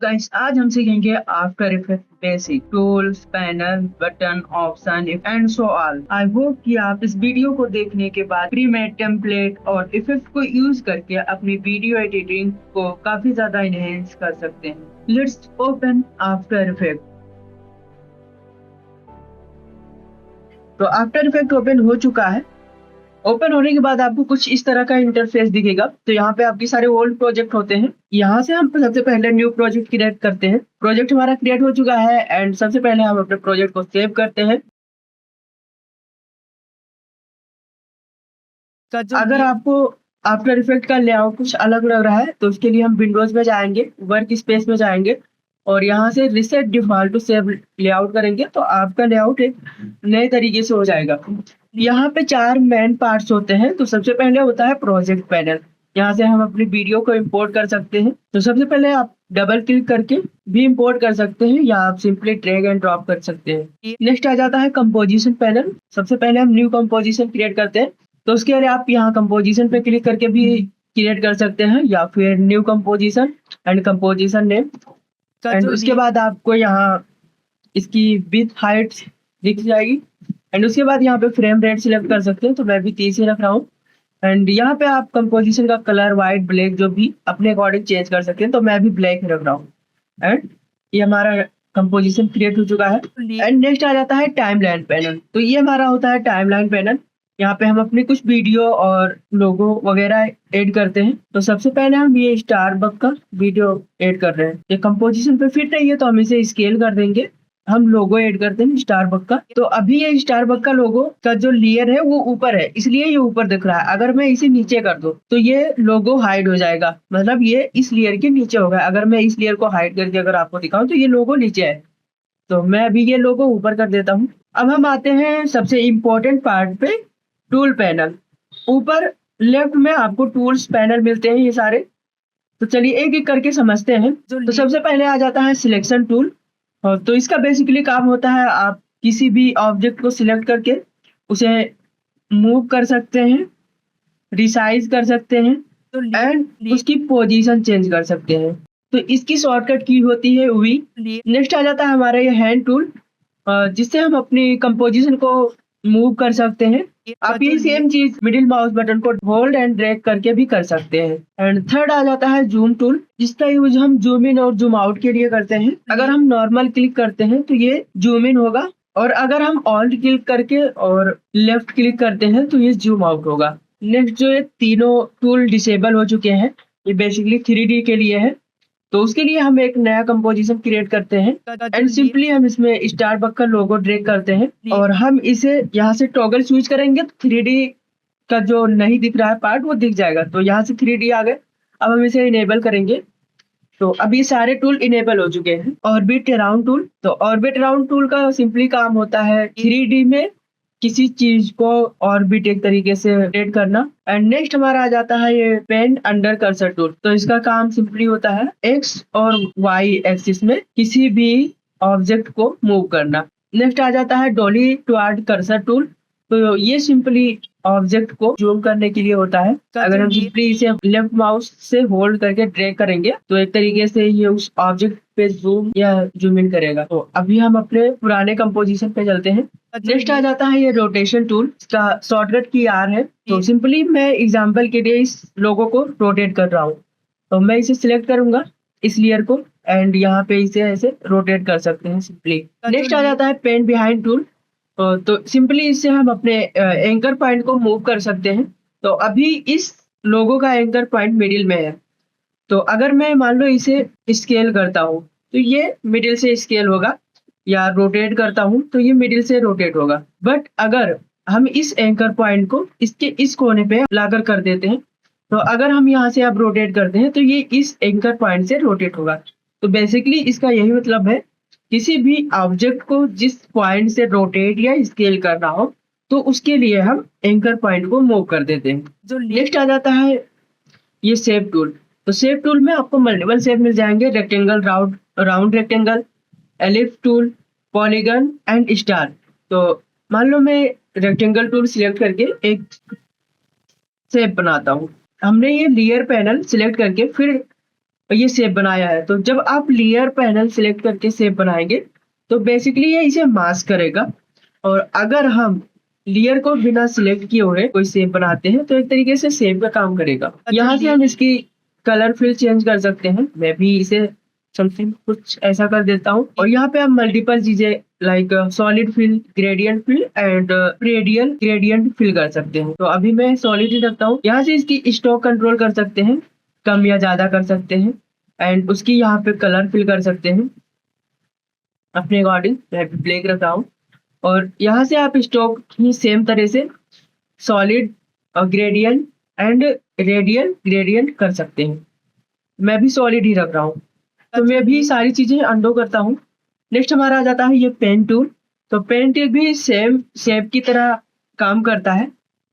Guys आज हम सीखेंगे after effect basic tools panel button option and so all. I hope कि आप इस वीडियो को देखने के बाद प्री मेड टेम्पलेट और इफेक्ट को यूज करके अपनी वीडियो एडिटिंग को काफी ज्यादा इनहेंस कर सकते हैं। Let's open after effect. तो आफ्टर इफेक्ट ओपन हो चुका है। ओपन होने के बाद आपको कुछ इस तरह का इंटरफेस दिखेगा। तो यहाँ पे आपके सारे ओल्ड प्रोजेक्ट होते हैं। यहाँ से हम सबसे पहले न्यू प्रोजेक्ट क्रिएट करते हैं। प्रोजेक्ट हमारा क्रिएट हो चुका है एंड सबसे पहले हम अपने प्रोजेक्ट को सेव करते हैं। अगर आपको आफ्टर इफेक्ट का लेआउट कुछ अलग लग रहा है तो उसके लिए हम विंडोज में जाएंगे, वर्क स्पेस में जाएंगे और यहाँ से reset default to save layout करेंगे तो आपका लेआउट एक नए तरीके से हो जाएगा। यहाँ पे 4 मेन पार्ट्स होते हैं। तो सबसे पहले होता है प्रोजेक्ट पैनल। यहाँ से हम अपनी वीडियो को इंपोर्ट कर सकते हैं। तो सबसे पहले आप डबल क्लिक करके भी इंपोर्ट कर सकते हैं या आप सिंपली ड्रैग एंड ड्रॉप कर सकते हैं। नेक्स्ट आ जाता है कंपोजिशन पैनल। सबसे पहले हम न्यू कंपोजिशन क्रिएट करते हैं। तो उसके लिए आप यहाँ कंपोजिशन पे क्लिक करके भी क्रिएट कर सकते हैं या फिर new composition and composition name. And उसके बाद आपको यहाँ इसकी विथ हाइट दिख जाएगी एंड उसके बाद यहाँ पे फ्रेम रेट सिलेक्ट कर सकते हैं। तो मैं भी 30 ही रख रहा हूँ एंड यहाँ पे आप कंपोजिशन का कलर व्हाइट ब्लैक जो भी अपने अकॉर्डिंग चेंज कर सकते हैं। तो मैं भी ब्लैक ही रख रहा हूँ एंड ये हमारा कंपोजिशन क्रिएट हो चुका है। एंड नेक्स्ट आ जाता है टाइमलाइन पैनल। तो ये हमारा होता है टाइमलाइन पैनल। यहाँ पे हम अपनी कुछ वीडियो और लोगो वगैरह ऐड करते हैं। तो सबसे पहले हम ये स्टारबक का वीडियो ऐड कर रहे हैं। ये कंपोजिशन पे फिट नहीं है तो हम इसे स्केल कर देंगे। हम लोगो ऐड करते हैं स्टारबक का। तो अभी ये स्टारबक का लोगो का जो लेयर है वो ऊपर है इसलिए ये ऊपर दिख रहा है। अगर मैं इसे नीचे कर दूं तो ये लोगो हाइड हो जाएगा, मतलब ये इस लेयर के नीचे होगा। अगर मैं इस लेयर को हाइड करके अगर आपको दिखाऊं तो ये लोगो नीचे है। तो मैं अभी ये लोगो ऊपर कर देता हूँ। अब हम आते हैं सबसे इम्पोर्टेंट पार्ट पे, टूल पैनल। ऊपर लेफ्ट में आपको टूल्स पैनल मिलते हैं ये सारे। तो चलिए एक एक करके समझते हैं। तो सबसे पहले आ जाता है सिलेक्शन टूल। और तो इसका बेसिकली काम होता है आप किसी भी ऑब्जेक्ट को सिलेक्ट करके उसे मूव कर सकते हैं, रिसाइज कर सकते हैं एंड उसकी पोजीशन चेंज कर सकते हैं। तो इसकी शॉर्टकट की होती है वी। नेक्स्ट आ जाता है हमारा ये हैंड टूल जिससे हम अपनी कंपोजिशन को मूव कर सकते हैं। आप ये सेम चीज मिडिल माउस बटन को होल्ड एंड ड्रैग करके भी कर सकते हैं। एंड थर्ड आ जाता है जूम टूल जिसका यूज हम जूम इन और जूम आउट के लिए करते हैं। अगर हम नॉर्मल क्लिक करते हैं तो ये जूम इन होगा और अगर हम ऑल्ट क्लिक करके और लेफ्ट क्लिक करते हैं तो ये जूम आउट होगा। नेक्स्ट जो ये तीनों टूल डिसेबल हो चुके हैं, ये बेसिकली 3D के लिए है। तो उसके लिए हम एक नया कंपोजिशन क्रिएट करते हैं एंड सिंपली हम इसमें स्टारबक का लोगो ड्रैग करते हैं और हम इसे यहाँ से टॉगल स्विच करेंगे तो 3D का जो नहीं दिख रहा है पार्ट वो दिख जाएगा। तो यहाँ से 3D आ गए। अब हम इसे इनेबल करेंगे। तो अभी सारे टूल इनेबल हो चुके हैं। Orbit around tool. तो ऑर्बिट अराउंड टूल का सिंपली काम होता है 3D में किसी चीज को ऑर्बिट एक तरीके से रोटेट करना। एंड नेक्स्ट हमारा आ जाता है ये पेन अंडर कर्सर टूल। तो इसका काम सिंपली होता है एक्स और वाई एक्सिस में किसी भी ऑब्जेक्ट को मूव करना। नेक्स्ट आ जाता है डॉली टुवर्ड कर्सर टूल। तो ये सिंपली ऑब्जेक्ट को जूम करने के लिए होता है। अगर हम सिंपली इसे लेफ्ट माउस से होल्ड करके ड्रैग करेंगे तो एक तरीके से ये उस ऑब्जेक्ट पे जूम या जूम इन करेगा। तो अभी हम अपने पुराने कंपोजिशन पे चलते हैं। नेक्स्ट आ जाता है ये रोटेशन टूल। इसका शॉर्टकट की आर है। तो सिंपली मैं एग्जांपल के लिए इस लोगो को रोटेट कर रहा हूँ। तो मैं इसे सिलेक्ट करूंगा इस लेयर को एंड यहाँ पे इसे ऐसे रोटेट कर सकते हैं सिंपली। नेक्स्ट आ जाता है पेन बिहाइंड टूल। तो सिंपली इससे हम अपने एंकर पॉइंट को मूव कर सकते हैं। तो अभी इस लोगो का एंकर पॉइंट मिडिल में है। तो अगर मैं मान लो इसे स्केल करता हूँ तो ये मिडिल से स्केल होगा या रोटेट करता हूँ तो ये मिडिल से रोटेट होगा। बट अगर हम इस एंकर पॉइंट को इसके इस कोने पे लाकर कर देते हैं तो अगर हम यहाँ से अब रोटेट करते हैं तो ये इस एंकर पॉइंट से रोटेट होगा। तो बेसिकली इसका यही मतलब है किसी भी ऑब्जेक्ट को जिस पॉइंट से रोटेट या स्केल करना हो तो उसके लिए हम एंकर पॉइंट को मूव कर देते हैं। जो नेक्स्ट आ जाता है ये शेप टूल। तो शेप टूल में आपको मल्टीपल शेप मिल जाएंगे, rectangle, round rectangle, ellipse tool, polygon and star. तो मान लो मैं रेक्टेंगल टूल सिलेक्ट करके एक शेप बनाता हूँ। हमने ये लेयर पैनल सिलेक्ट करके फिर और ये शेप बनाया है। तो जब आप लेयर पैनल सिलेक्ट करके शेप बनाएंगे तो बेसिकली ये इसे मास्क करेगा। और अगर हम लेयर को बिना सिलेक्ट किए हुए कोई शेप बनाते हैं तो एक तरीके से शेप का काम करेगा। यहाँ से हम इसकी कलर फिल चेंज कर सकते हैं। मैं भी इसे समथिंग कुछ ऐसा कर देता हूँ। और यहाँ पे हम मल्टीपल चीजें like solid fill, gradient fill and radial gradient fill कर सकते हैं। तो अभी मैं सॉलिड ही रखता हूँ। यहाँ से इसकी स्ट्रोक कंट्रोल कर सकते हैं, कम या ज्यादा कर सकते हैं। एंड उसकी यहाँ पे कलर फिल कर सकते हैं अपने अकॉर्डिंग। मैं ब्लैक रख रहा हूँ। और यहाँ से आप स्ट्रोक ही सेम तरह से सॉलिड और ग्रेडियंट एंड रेडियल ग्रेडियंट कर सकते हैं। मैं भी सॉलिड ही रख रहा हूँ। तो मैं भी सारी चीजें अंडो करता हूँ। नेक्स्ट हमारा आ जाता है ये पेन टूल। तो पेन टूल भी सेम शेप की तरह काम करता है,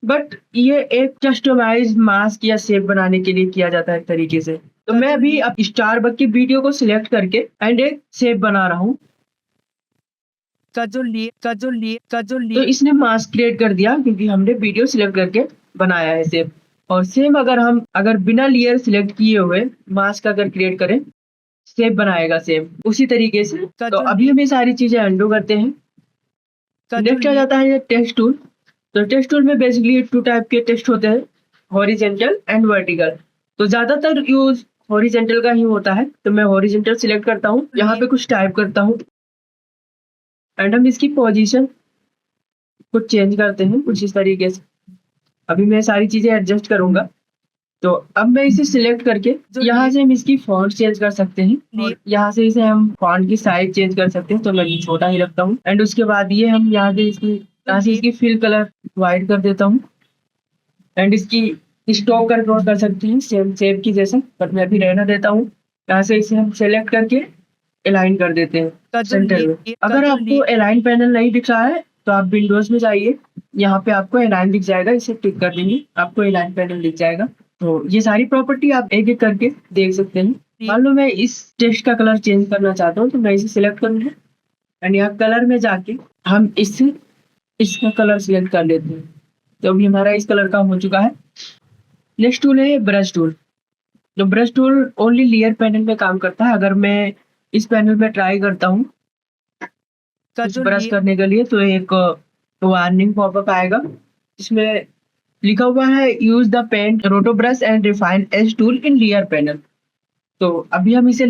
बट ये एक कस्टमाइज मास्क या शेप बनाने के लिए किया जाता है एक तरीके से। तो मैं अभी अब स्टारबक की वीडियो को सिलेक्ट करके एंड एक शेप बना रहा हूँ। तो इसने मास्क क्रिएट कर दिया क्योंकि हमने वीडियो सिलेक्ट करके बनाया है शेप। और सेम अगर बिना लेयर सिलेक्ट किए हुए मास्क अगर क्रिएट करें, शेप बनाएगा सेम उसी तरीके से। तो अभी हम ये सारी चीजें अंडू करते हैं। नेक्स्ट आ जाता है ये टेक्स्ट टूल। तो टेक्स्ट टूल में बेसिकली 2 टाइप के टेक्स्ट होते हैं, हॉरिजेंटल एंड वर्टिकल। तो ज्यादातर यूज हॉरिजेंटल का ही होता है। तो मैं हॉरिजेंटल सिलेक्ट करता हूँ, यहाँ पे कुछ टाइप करता हूँ एंड हम इसकी पोजीशन कुछ चेंज करते हैं कुछ इस तरीके से। अभी मैं सारी चीजें एडजस्ट करूंगा। तो अब मैं इसे सिलेक्ट करके यहाँ से हम इसकी फॉन्ट चेंज कर सकते हैं और यहाँ से इसे हम फॉन्ट की साइज चेंज कर सकते हैं। तो मैं छोटा ही रखता हूँ। एंड उसके बाद ये हम यहाँ से इसकी फिल कलर वाइट कर देता हूँ एंड इसकी स्ट्रोक कंट्रोल कर सकते हैं सेम शेप की जैसे, बट मैं अभी रहना देता हूँ। यहाँ से इसे हम सेलेक्ट करके अलाइन कर देते हैं सेंटर में। अगर आपको अलाइन पैनल नहीं दिख रहा है तो आप विंडोज में जाइए, यहाँ पे आपको अलाइन दिख जाएगा, इसे टिक कर देंगे, आपको अलाइन पैनल दिख जाएगा। तो ये सारी प्रॉपर्टी आप एक एक करके देख सकते हैं। मान लो मैं इस टेक्स्ट का कलर चेंज करना चाहता हूँ तो मैं इसे सिलेक्ट करूंगा एंड यहाँ कलर में जाके हम इसका कलर सिलेक्ट कर लेते हैं। तो अभी हमारा इस कलर का हो चुका है। नेक्स्ट टूल है ब्रश टूल। तो brush tool only layer panel में काम करता है। अगर मैं इस पैनल में ट्राई करता हूँ ब्रश करने के लिए तो एक वार्निंग पॉपअप आएगा जिसमें लिखा हुआ है use the paint roto brush and refine edge tool in layer panel. तो अभी हम इस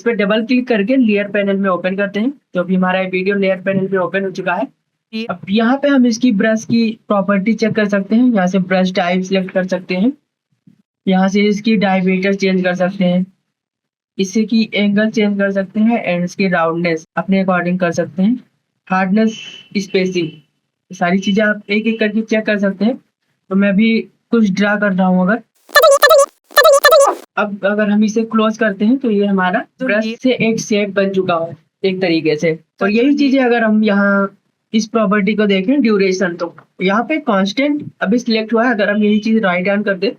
पर डबल क्लिक करके लेयर पैनल में ओपन करते हैं। तो अभी हमारा वीडियो लेयर पैनल में ओपन हो चुका है। अब यहाँ पे हम इसकी ब्रश की प्रॉपर्टी चेक कर सकते हैं। यहाँ से ब्रश टाइप सिलेक्ट कर सकते हैं, यहाँ से इसकी डायमीटर चेंज कर सकते हैं, इससे की एंगल चेंज कर सकते हैं एंड इसकी राउंडनेस अपने अकॉर्डिंग कर सकते हैं, हार्डनेस, स्पेसिंग, सारी चीजें आप एक एक करके चेक कर सकते हैं। तो मैं भी कुछ ड्रा कर रहा हूँ। अगर हम इसे क्लोज करते हैं तो ये हमारा ब्रश से एक शेप बन चुका है एक तरीके से। और यही चीजें अगर हम यहाँ इस प्रॉपर्टी को देखें ड्यूरेशन, तो यहाँ पे कांस्टेंट अभी सिलेक्ट हुआ है। अगर हम यही चीज राइट डाउन कर दे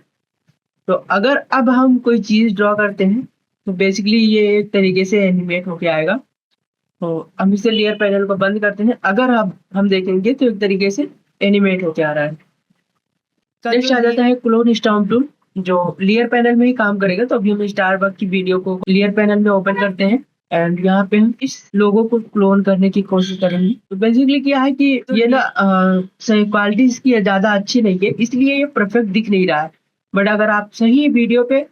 तो अगर अब हम कोई चीज ड्रॉ करते हैं तो बेसिकली ये एक तरीके से एनिमेट होके आएगा। तो हम इसे लेयर पैनल को बंद करते हैं। अगर हम देखेंगे तो एक तरीके से एनिमेट होके आ रहा है। नेक्स्ट आ जाता है क्लोन स्टॉम्प टूल जो लेयर पैनल में ही काम करेगा। तो अभी हम स्टारबक की वीडियो को लेयर पैनल में ओपन करते हैं एंड यहाँ पे हम इस लोगो को क्लोन करने की कोशिश करेंगे। तो बेसिकली क्या है कि ये ना क्वालिटी इसकी ज्यादा अच्छी नहीं है, इसलिए ये परफेक्ट दिख नहीं रहा है। बट अगर आप सही वीडियो पे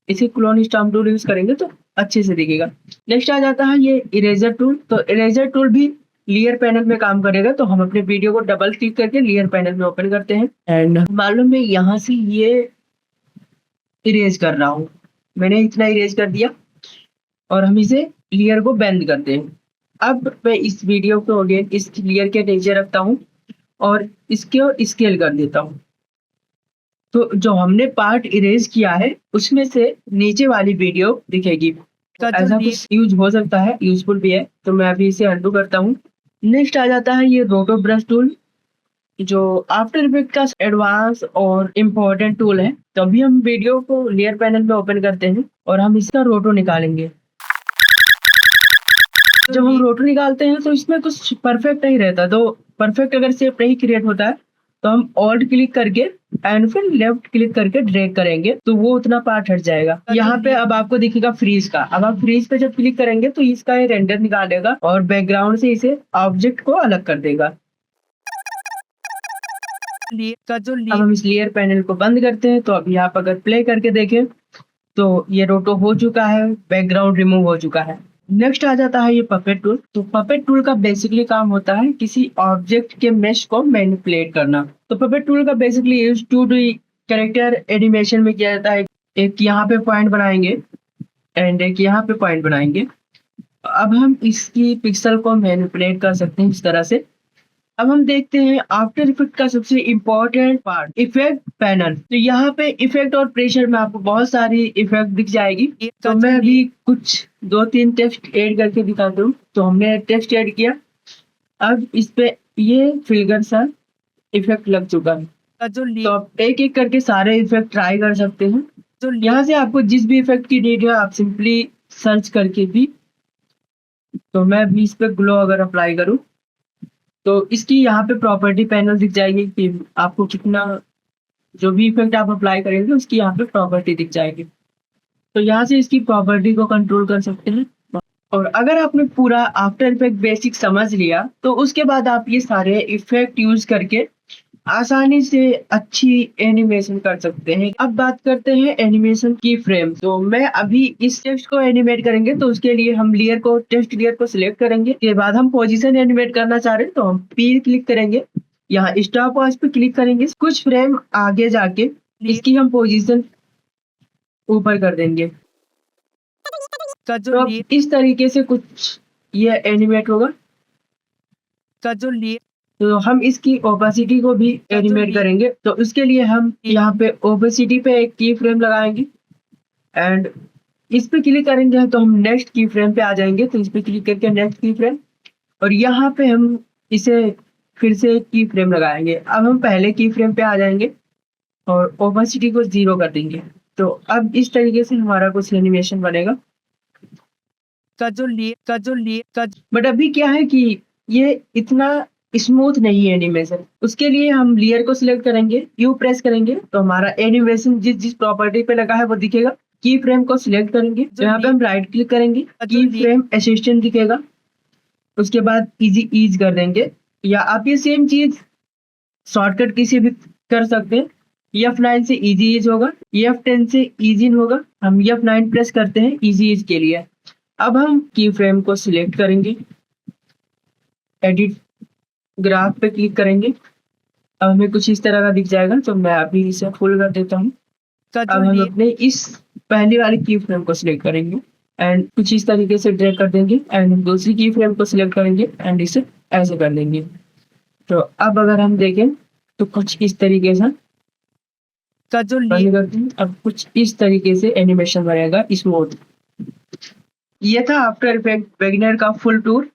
इसे क्लोन स्टॉम्प टूल यूज करेंगे तो अच्छे से दिखेगा। नेक्स्ट आ जाता है ये इरेजर टूल। तो इरेजर टूल भी लेयर पैनल में काम करेगा। तो हम अपने वीडियो को डबल क्लिक करके लेयर पैनल में ओपन करते हैं एंड मालूम मैं यहाँ से ये इरेज कर रहा हूँ, मैंने इतना इरेज कर दिया और हम इसे लेयर को बेंड करते हैं। अब मैं इस वीडियो को अगेन इस लेयर के नीचे रखता हूँ और इसके स्केल कर देता हूँ। तो जो हमने पार्ट इरेज किया है उसमें से नीचे वाली वीडियो दिखेगी। तो ऐसा कुछ यूज हो सकता है, यूजफुल भी है। तो मैं अभी इसे अंडू करता हूँ। नेक्स्ट आ जाता है ये रोटो ब्रश टूल जो आफ्टर इफेक्ट का एडवांस और इम्पोर्टेंट टूल है। तो अभी हम वीडियो को लेयर पैनल में ओपन करते हैं और हम इसका रोटो निकालेंगे। जब हम रोटो निकालते हैं तो इसमें कुछ परफेक्ट नहीं रहता। तो परफेक्ट अगर शेप नहीं क्रिएट होता है तो हम ऑल्ट क्लिक करके एंड फिर लेफ्ट क्लिक करके ड्रैग करेंगे तो वो उतना पार्ट हट जाएगा। यहाँ पे अब आपको दिखेगा फ्रीज का। अब आप फ्रीज पे जब क्लिक करेंगे तो इसका ये रेंडर निकालेगा और बैकग्राउंड से इसे ऑब्जेक्ट को अलग कर देगा। अब हम इस लेयर पैनल को बंद करते हैं। तो अभी आप अगर प्ले करके देखें तो ये रोटो हो चुका है, बैकग्राउंड रिमूव हो चुका है। नेक्स्ट आ जाता है ये पपेट टूल। तो पपेट टूल का बेसिकली काम होता है किसी ऑब्जेक्ट के मेश को मैनिपुलेट करना। तो पपेट टूल का basically use to do character animation में किया जाता है। एक यहाँ पे पॉइंट बनाएंगे एंड एक यहाँ पे पॉइंट बनाएंगे। अब हम इसकी पिक्सल को मैनिपुलेट कर सकते हैं इस तरह से। अब हम देखते हैं आफ्टर इफेक्ट का सबसे इम्पोर्टेंट पार्ट, इफेक्ट पैनल। तो यहाँ पे इफेक्ट और प्रेशर में आपको बहुत सारी इफेक्ट दिख जाएगी। तो मैं अभी कुछ 2-3 टेक्स्ट ऐड करके दिखाता हूँ। तो हमने टेक्स्ट ऐड किया। अब इस पे ये फिगर सा इफेक्ट लग चुका है। तो आप एक एक करके सारे इफेक्ट ट्राई कर सकते हैं। तो यहाँ से आपको जिस भी इफेक्ट की नीड है आप सिंपली सर्च करके भी। तो मैं अभी इस पे ग्लो अगर अप्लाई करूँ तो इसकी यहाँ पे प्रॉपर्टी पैनल दिख जाएगी कि आपको कितना, जो भी इफेक्ट आप अप्लाई करेंगे उसकी यहाँ पे प्रॉपर्टी दिख जाएगी। तो यहाँ से इसकी प्रॉपर्टी को कंट्रोल कर सकते हैं। और अगर आपने पूरा आफ्टर इफेक्ट बेसिक समझ लिया तो उसके बाद आप ये सारे इफेक्ट यूज करके आसानी से अच्छी एनिमेशन कर सकते हैं। अब बात करते हैं एनिमेशन की फ्रेम। तो मैं अभी इस टेक्स्ट को एनिमेट करेंगे तो उसके लिए हम लेयर को, टेक्स्ट लेयर को सिलेक्ट करेंगे। के बाद हम पोजीशन एनिमेट करना चाह रहे हैं तो हम पी क्लिक करेंगे, यहाँ स्टॉप वॉच पे क्लिक करेंगे। कुछ फ्रेम आगे जाके इसकी हम पोजीशन ऊपर कर देंगे। तो इस तरीके से कुछ ये एनिमेट होगा। तो हम इसकी ओपेसिटी को भी एनिमेट करेंगे। तो उसके लिए हम यहाँ पे ओपेसिटी पे एक की फ्रेम लगाएंगे एंड इस पे क्लिक करेंगे तो हम नेक्स्ट की फ्रेम पे आ जाएंगे। तो इस पे क्लिक करके नेक्स्ट की फ्रेम, और यहाँ पे हम इसे फिर से एक की फ्रेम लगाएंगे। अब हम पहले की फ्रेम पे आ जाएंगे और ओपेसिटी को 0 कर देंगे। तो अब इस तरीके से हमारा कुछ एनिमेशन बनेगा। बट अभी क्या है कि ये इतना स्मूथ नहीं है एनिमेशन। उसके लिए हम लेयर को सिलेक्ट करेंगे, यू प्रेस करेंगे तो हमारा एनिमेशन जिस जिस प्रॉपर्टी पे लगा है वो दिखेगा। की फ्रेम को सिलेक्ट करेंगे तो यहाँ पे हम राइट क्लिक करेंगे, की फ्रेम असिस्टेंट दिखेगा। उसके बाद इजी ईज कर देंगे, या आप ये सेम चीज शॉर्टकट की से भी कर सकते हैं। F9 से इजी ईज होगा, F10 से इजी इन होगा। हम F9 प्रेस करते हैं इजी ईज के लिए। अब हम की फ्रेम को सिलेक्ट करेंगे, एडिट ग्राफ पे क्लिक करेंगे। अब हमें कुछ इस तरह का दिख जाएगा। तो मैं अभी इसे फुल कर देता हूँ। अब हम अपने इस पहली वाली की फ्रेम को सिलेक्ट करेंगे एंड कुछ इस तरीके से ड्रैग कर देंगे एंड दूसरी की फ्रेम को सिलेक्ट करेंगे एंड इसे ऐसे कर देंगे। तो अब अगर हम देखें तो कुछ इस तरीके से अब कुछ इस तरीके से एनिमेशन बनेगा स्मूथ। ये था आफ्टर इफेक्ट बिगिनर का फुल टूर।